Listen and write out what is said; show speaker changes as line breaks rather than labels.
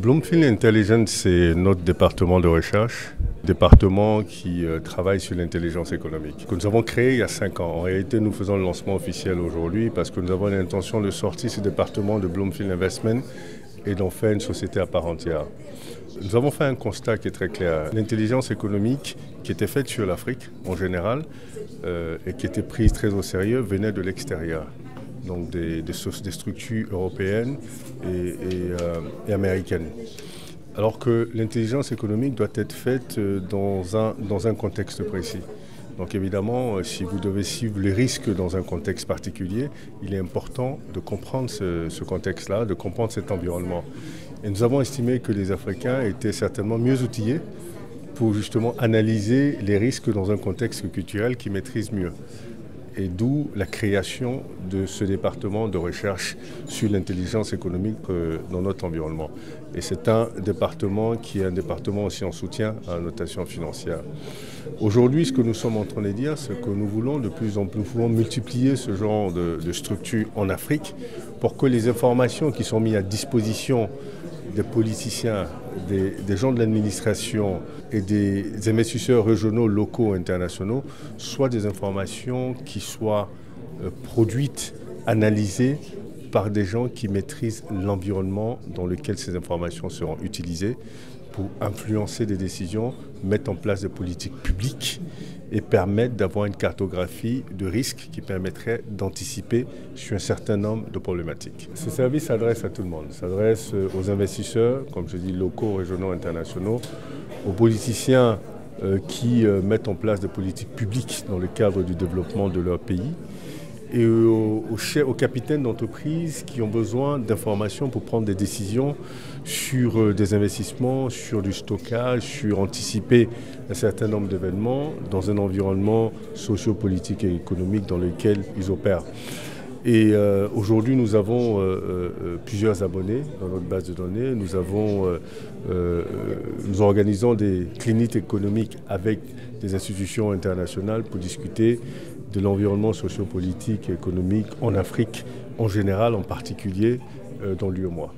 Bloomfield Intelligence, c'est notre département de recherche, département qui travaille sur l'intelligence économique, que nous avons créé il y a 5 ans. En réalité, nous faisons le lancement officiel aujourd'hui parce que nous avons l'intention de sortir ce département de Bloomfield Investment et d'en faire une société à part entière. Nous avons fait un constat qui est très clair. L'intelligence économique qui était faite sur l'Afrique en général et qui était prise très au sérieux venait de l'extérieur. Donc des structures européennes et américaines. Alors que l'intelligence économique doit être faite dans un contexte précis. Donc évidemment, si vous devez suivre les risques dans un contexte particulier, il est important de comprendre ce contexte-là, de comprendre cet environnement. Et nous avons estimé que les Africains étaient certainement mieux outillés pour justement analyser les risques dans un contexte culturel qu'ils maîtrisent mieux. Et d'où la création de ce département de recherche sur l'intelligence économique dans notre environnement. Et c'est un département qui est un département aussi en soutien à la notation financière. Aujourd'hui, ce que nous sommes en train de dire, c'est que nous voulons de plus en plus multiplier ce genre de structures en Afrique pour que les informations qui sont mises à disposition des politiciens, des gens de l'administration et des investisseurs régionaux, locaux, internationaux, soient des informations qui soient produites, analysées par des gens qui maîtrisent l'environnement dans lequel ces informations seront utilisées pour influencer des décisions, mettre en place des politiques publiques et permettre d'avoir une cartographie de risques qui permettrait d'anticiper sur un certain nombre de problématiques. Ce service s'adresse à tout le monde, s'adresse aux investisseurs, comme je dis, locaux, régionaux, internationaux, aux politiciens qui mettent en place des politiques publiques dans le cadre du développement de leur pays, et aux capitaines d'entreprises qui ont besoin d'informations pour prendre des décisions sur des investissements, sur du stockage, sur anticiper un certain nombre d'événements dans un environnement socio-politique et économique dans lequel ils opèrent. Et aujourd'hui, nous avons plusieurs abonnés dans notre base de données. Nous organisons des cliniques économiques avec des institutions internationales pour discuter de l'environnement socio-politique et économique en Afrique, en général, en particulier dans l'UEMOA.